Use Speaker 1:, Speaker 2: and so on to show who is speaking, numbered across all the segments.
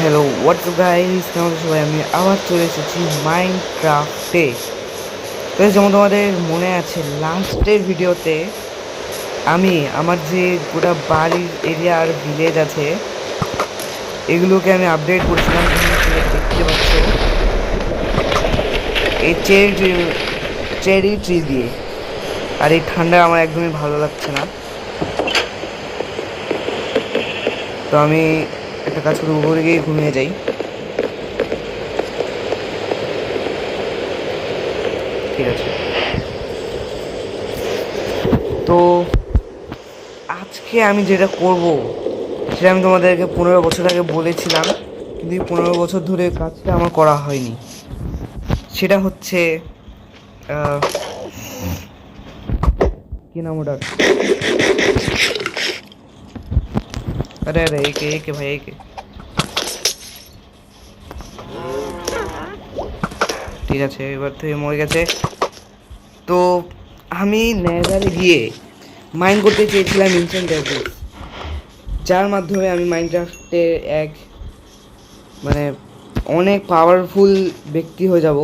Speaker 1: Hello WhatsApp guys, কেমন আছো সবাই? আমি আবার চলে এসেছি মাইনক্রাফটে। তো যেমন তোমাদের মনে আছে, লাস্টের ভিডিওতে আমি আমার যে গোটা বাড়ির এরিয়া আর ভিলেজ আছে এগুলোকে আমি আপডেট করছিলাম। তোমরা দেখতে পাচ্ছ এই চেরি ট্রি দিয়ে। আর এই ঠান্ডা আমার একদমই ভালো লাগছে না, তো আমি একটা কাজ করে উপরে গিয়ে ঘুমিয়ে যাই। ঠিক আছে, তো আজকে আমি যেটা করব সেটা আমি তোমাদেরকে 15 বছর আগে বলেছিলাম, কিন্তু 15 বছর ধরে কাজটা আমার করা হয়নি। সেটা হচ্ছে কি নাম ওটার, আরে আরে একে একে ভাই একে। ঠিক আছে, এবার থেকে মরে গেছে। তো আমি নেদারে গিয়ে মাইন করতে চেয়েছিলাম ইনস্ট্যান্ট ট্যাবলেট, যার মাধ্যমে আমি মাইনক্রাফটে এক মানে অনেক পাওয়ারফুল ব্যক্তি হয়ে যাব।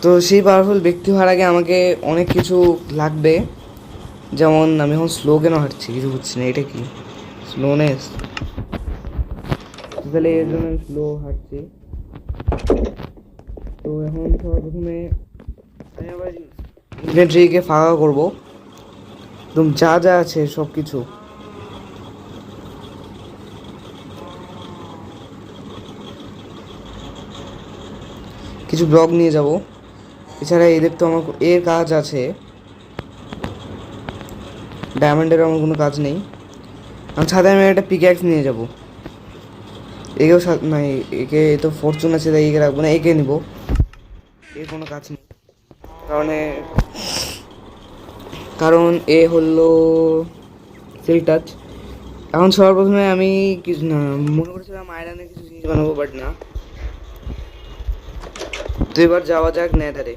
Speaker 1: তো সেই পাওয়ারফুল ব্যক্তি হওয়ার আগে আমাকে অনেক কিছু লাগবে, যেমন আমি এখন স্লো কেন হাঁটছি কিছু বুঝছি না, এটা কি স্লোনেস? তাহলে এর জন্য আমি স্লো হাঁটছি। তো এখন সবার প্রথমে আমি আবার ইনভেন্টরিকে ফাঁকা করবো, একদম যা যা আছে সব কিছু। কিছু ব্লক নিয়ে যাব, এছাড়া এদের তো আমার এর কাজ আছে, ডায়মন্ডের আমার কোনো কাজ নেই। আমি ছাদে আমি একটা পিক্যাক্স নিয়ে যাব, একেও না, একে তো ফরচুন আছে তাই একে রাখবো না, একে নিব, এর কোনো কাজ নেই। কারণ কারণ এ হলো সিল্ক টাচ। এখন সবার প্রথমে আমি কিছু না মনে করেছিলাম আয়রনের কিছু জিনিস বানাবো, বাট না। তো এবার যাওয়া যাক নেদারে।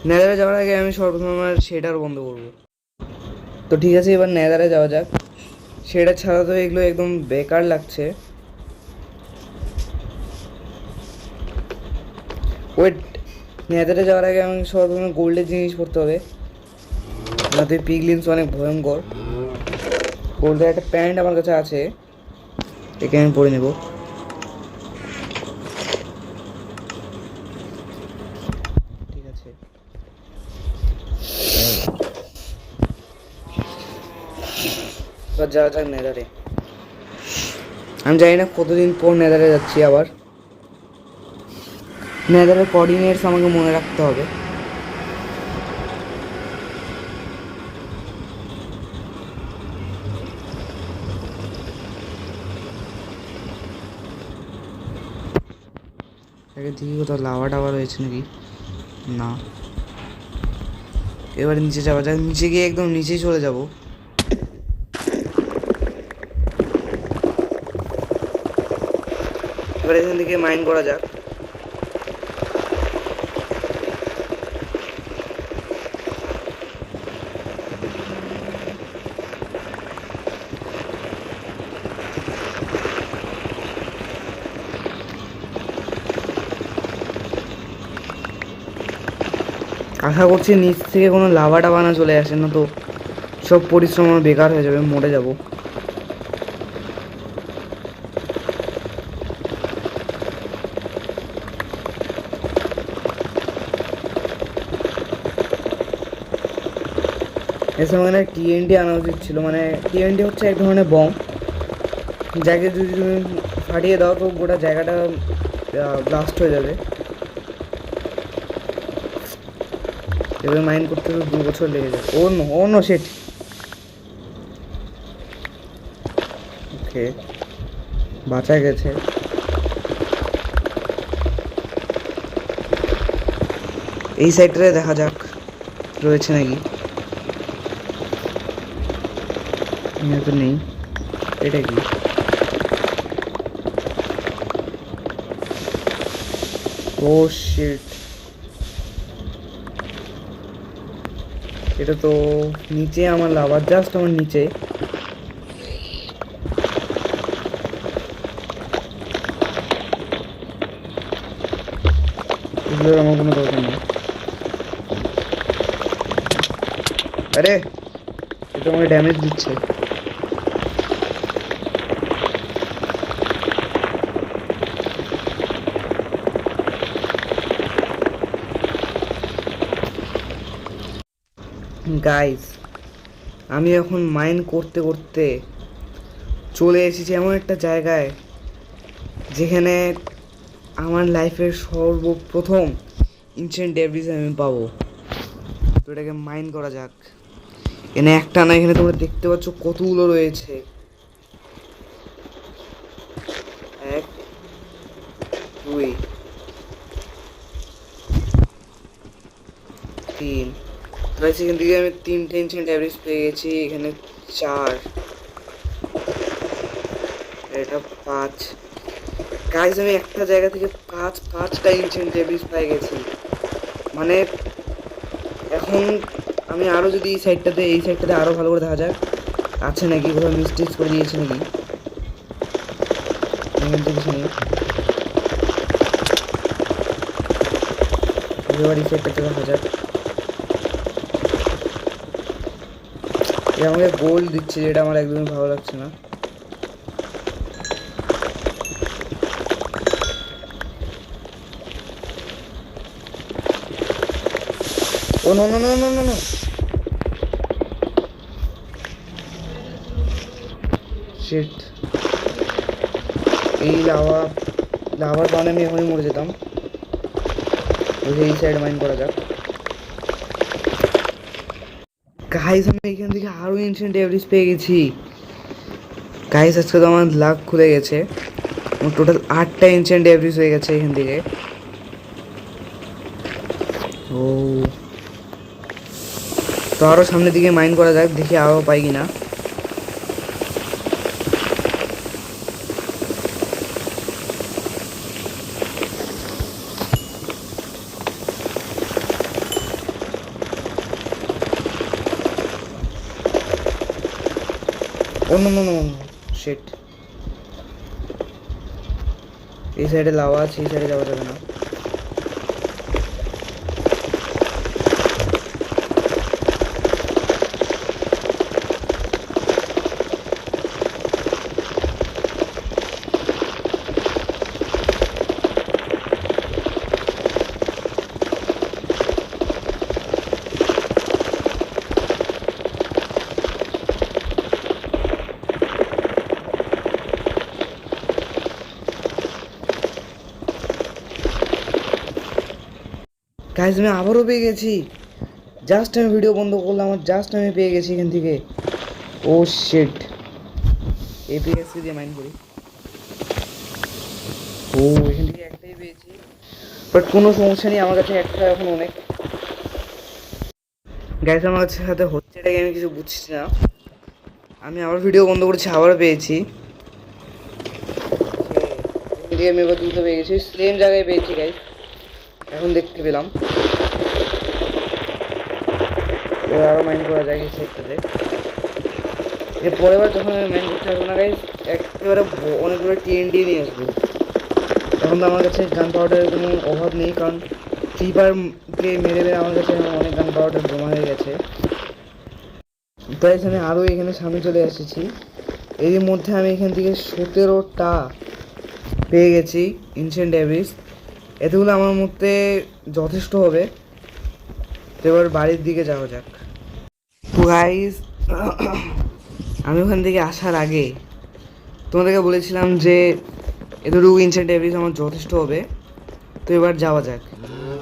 Speaker 1: নেদারে যাওয়ার আগে আমি সর্বপ্রথম আমার শেডার বন্ধ করবো। তো ঠিক আছে, এবার নেদারে যাওয়া যাক। শেডার ছাড়া তো এগুলো একদম বেকার লাগছে। ওয়েট, নেদারে যাওয়ার আগে আমি সর্বপ্রথমে গোল্ডের জিনিস পড়তে হবে, নয়তো পিগলিনস অনেক ভয়ঙ্কর। গোল্ডের একটা প্যান্ট আমার কাছে আছে, একে আমি পরে নেব। ঠিক আছে, এবার যাওয়া যাক নেদারে। আমি জানি না কতদিন পর নেদারে যাচ্ছি আবার। নেদারের কোঅর্ডিনেটস আমাকে মনে রাখতে হবে। আগে দেখি কোথাও লাভা টাওয়া রয়েছে নাকি, না। এবারে নিচে যাওয়া যাক, নিচে গিয়ে একদম নিচেই চলে যাব। এবার এখান থেকে মাইন করা যাক। আশা করছি নিচ থেকে কোনো লাভা টাভা না চলে আসে, না তো সব পরিশ্রম আমার বেকার হয়ে যাবে, মরে যাব। এর সঙ্গে মানে টিএনডি আনা উচিত ছিল। মানে টিএনডি হচ্ছে এক ধরনের বম, যাকে যদি তুমি ফাটিয়ে দাও তো গোটা জায়গাটা ব্লাস্ট হয়ে যাবে। এবার মাইন করতে তো 2 বছর লেগে যাবে। ও নো শিট। ওকে, বাঁচা গেছে। এই সাইডটাতে দেখা যাক রয়েছে নাকি, তো নেই। এটা কি? ও শিট, এটা তো নিচে আমার লাভার, জাস্ট আমার নিচে। ওদের আমার কোনো দরকার নেই। আরে এটা আমাকে ড্যামেজ দিচ্ছে। গাইস আমি এখন মাইন করতে করতে চলে এসেছি এমন একটা জায়গায় যেখানে আমার লাইফের সর্বপ্রথম ইনসেন্ট ডেব্রিজ আমি পাবো। তো এটাকে মাইন করা যাক। এখানে একটা না, এখানে তোমরা দেখতে পাচ্ছ কতগুলো রয়েছে। 1 2 3। এখান থেকে আমি 3টে ইনসেন্ট ডেব্রিজ পেয়ে গেছি। এখানে 4, এটা 5। গাইস আমি একটা জায়গা থেকে 5টা ইনসেন্ট ডেব্রিজ পেয়ে গেছি। মানে এখন আমি আরও যদি এই সাইডটাতে আরও ভালো করে দেখা যাক আছে নাকি, কোথাও মিস্টেক করে দিয়েছে নাকি। এখান থেকে শুনি এবার এই সাইডটাতে দেখা যাক। আমাকে গোল্ড দিচ্ছে, যেটা আমার একদমই ভালো লাগছে না। Oh no no no no no no, shit. এই লাভার কারণে আমি এখনই মরে যেতাম। এই সাইড মাইন করা যাক। গাইস আমি এখান থেকে আরও ইনসেন্ট ডেব্রিজ পেয়ে গেছি। গাইস আজকে তো আমার লাক খুলে গেছে। আমার টোটাল 8টা ইনসেন্ট ডেব্রিজ হয়ে গেছে এখান থেকে। ও তো আরও সামনের দিকে মাইন করা যাক, দেখি আরও পাই কিনা। ও নো নো নো শিট। এই সাইডে লাভা আছে, এই সাইডে যাওয়া যাবে না। গাইস আমি আবারও পেয়ে গেছি। জাস্ট আমি ভিডিও বন্ধ করলাম, আমার জাস্ট আমি পেয়ে গেছি এখান থেকে। ও শিট, এপিএসসি দিয়ে মাইন করি। ও এখান থেকে একটাই পেয়েছি, বাট কোনো সমস্যা নেই, আমার কাছে একটা এখন অনেক। গাইস আমার কাছে সাথে হচ্ছে এটাকে আমি কিছু বুঝছি না। আমি আবার ভিডিও বন্ধ করেছি, আবার পেয়েছি। আমি এবার দুটো পেয়ে গেছি, সেম জায়গায় পেয়েছি গাইস, এখন দেখতে পেলাম। এবার আরও মাইন্ড করা যায় এই সাইডটাতে। এর পরের বার যখন আমি মাইন্ড করতে পারবো না গাইস, একেবারে অনেকগুলো TNT নিয়ে আসবো। এখন তো আমার কাছে গান পাউডারের কোনো অভাব নেই, কারণ ফ্রিফায়ারকে মেরে মেরে আমার কাছে অনেক গান পাউডার জমা হয়ে গেছে। তাই আমি আরও এখানে সামনে চলে এসেছি। এর মধ্যে আমি এখান থেকে 17টা পেয়ে গেছি ইনসেন্ট ডেব্রিজ। এতগুলো আমার মধ্যে যথেষ্ট হবে। তো এবার বাড়ির দিকে যাওয়া যাক। তো গাইস আমি ওখান থেকে আসার আগে তোমাদেরকে বলেছিলাম যে এতটুকু ইনসেন্ট ডেব্রিজ আমার যথেষ্ট হবে। তো এবার যাওয়া যাক।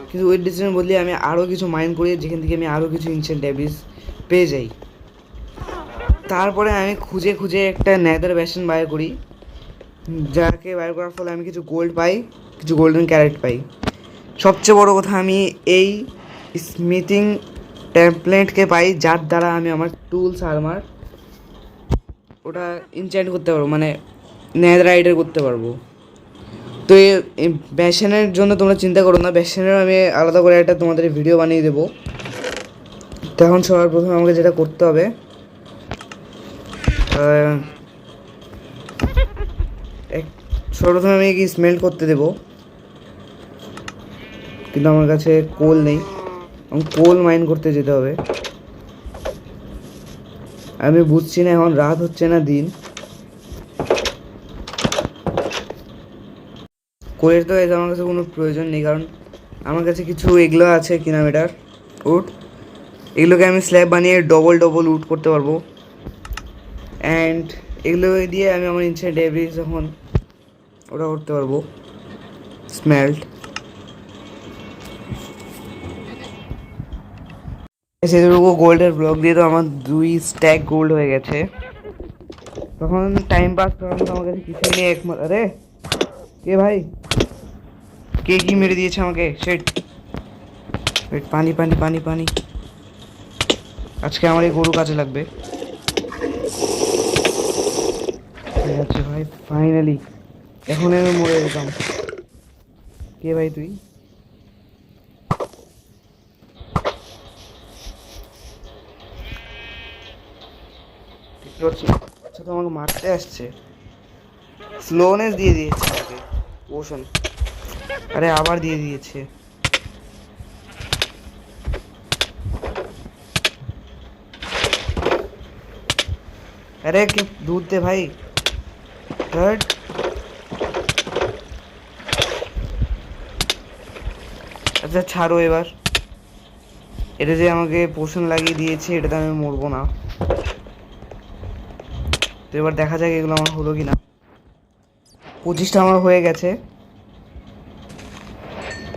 Speaker 1: কিন্তু ওই ডিসিশন বদলে আমি আরও কিছু মাইন্ড করি, যেখান থেকে আমি আরও কিছু ইনসেন্ট ডেব্রিজ পেয়ে যাই। তারপরে আমি খুঁজে খুঁজে একটা নেদার বেসন বাইর করি, যাকে বাইর করার ফলে আমি কিছু গোল্ড পাই, কিছু গোল্ডেন ক্যারেট পাই। সবচেয়ে বড় কথা, আমি এই স্মিথিং টেমপ্লেটকে পাই, যার দ্বারা আমি আমার টুলস আর্মার ওটা ইনচ্যান্ট করতে পারবো, মানে নেদারাইটার করতে পারবো। তো এই বেসনের জন্য তোমরা চিন্তা করো না, বেসনের আমি আলাদা করে একটা তোমাদের ভিডিও বানিয়ে দেবো। তো এখন সবার প্রথমে আমাকে যেটা করতে হবে, সর্বপ্রথমে আমি কি স্মেল্ট করতে দেবো। কিন্তু আমার কাছে কোল নেই, এবং কোল মাইন করতে যেতে হবে। আমি বুঝছি না এখন রাত হচ্ছে না দিন। কোলের তো আমার কাছে কোনো প্রয়োজন নেই, কারণ আমার কাছে কিছু এগুলো আছে কিনা মেটার উড, এগুলোকে আমি স্ল্যাব বানিয়ে ডবল ডবল উড করতে পারবো। অ্যান্ড এগুলো দিয়ে আমি আমার ইনসেন্ট ডেব্রিজ যখন ওটা করতে পারবো স্মেল্ট। সেটুকু গোল্ডের ব্লক দিয়ে তো আমার 2 স্ট্যাক গোল্ড হয়ে গেছে। তখন টাইম পাস করার মতো আমার কাছে কিছুই নেই। আরে কে ভাই, কে কি মেরে দিয়েছে আমাকে? সেট ওয়েট, পানি পানি পানি পানি, আজকে আমার এই গরু কাজে লাগবে। ঠিক আছে ভাই, ফাইনালি এখন আমি মরে যেতাম। কে ভাই তুই? আচ্ছা, তো আমাকে মারতে আসছে। স্লোনেস দিয়ে দিয়েছে আমাকে ওশন। আরে আবার দিয়ে দিয়েছে। আরে কি দুধ দে ভাই। থার্ড আচ্ছা ছাড়ো এবার, এটা যে আমাকে পোষণ লাগিয়ে দিয়েছে এটাতে আমি মরবো না। তো এবার দেখা যাক এগুলো আমার হলো কি না। 25টা আমার হয়ে গেছে।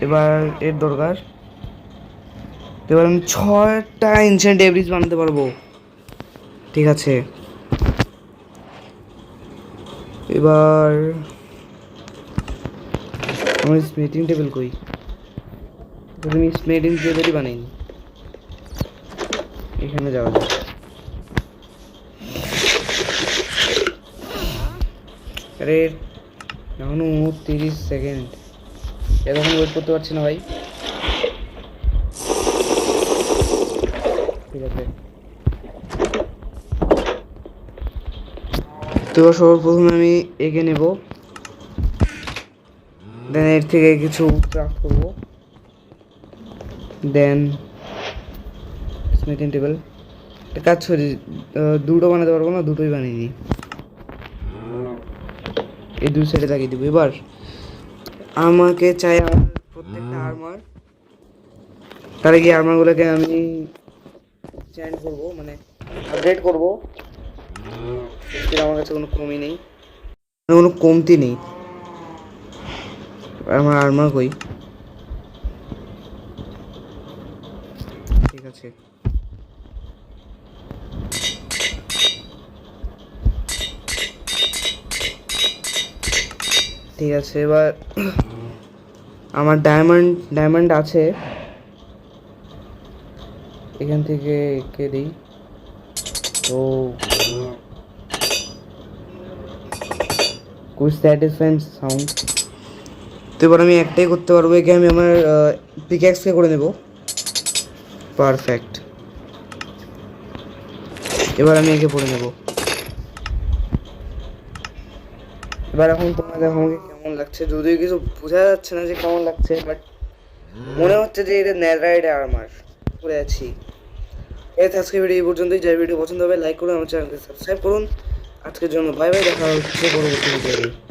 Speaker 1: এবার এর দরকার। তো এবার আমি 6টা ইনসেন্ট ডেব্রিজ বানাতে পারবো। ঠিক আছে, এবার আমার স্মেটিং টেবিল কই? আমি স্মেটিং টেবিলই বানাইনি। এখানে যাওয়া যাক। আরে এখনো 30 সেকেন্ড, এতক্ষণ ওয়েট করতে পারছি না ভাই। ঠিক আছে, তো সর্বপ্রথমে আমি এঁকে নেব, দেন এর থেকে কিছু ক্রাফট করবো, দেন স্মিথিং টেবিল। একটা কাজ করি, দুটো বানাতে পারবো না, দুটোই বানিয়ে নিই। এই দুই সাইডে লাগিয়ে দেবো। এবার আমাকে চাই আমার প্রত্যেকটা আর্মার, তার আগে আর্মারগুলোকে আমি চেঞ্জ করবো, মানে আপডেট করবো। আমার কাছে কোনো কমই নেই, কোনো কমতি নেই। আমার আর্মার কই? ঠিক আছে, ঠিক আছে। এবার আমার ডায়মন্ড আছে, এখান থেকে এঁকে দিই। তো খুব স্যাটিসফাইং সাউন্ড। তো এবার আমি একটাই করতে পারবো, একে আমি আমার পিক্যাক্সকে করে নেব। পারফেক্ট, এবার আমি একে পরে নেব। এবার এখন তোমরা দেখো আমাকে কেমন লাগছে, যদিও কিছু বোঝা যাচ্ছে না যে কেমন লাগছে, বাট মনে হচ্ছে যে এটা নেদাররাইট আর্মার পরে আছি। আজকে ভিডিও এই পর্যন্তই। যার ভিডিও পছন্দ হবে লাইক করুন, আমার চ্যানেলকে সাবস্ক্রাইব করুন। আজকের জন্য বাই বাই, দেখা হচ্ছে পরবর্তী ভিডিওতে।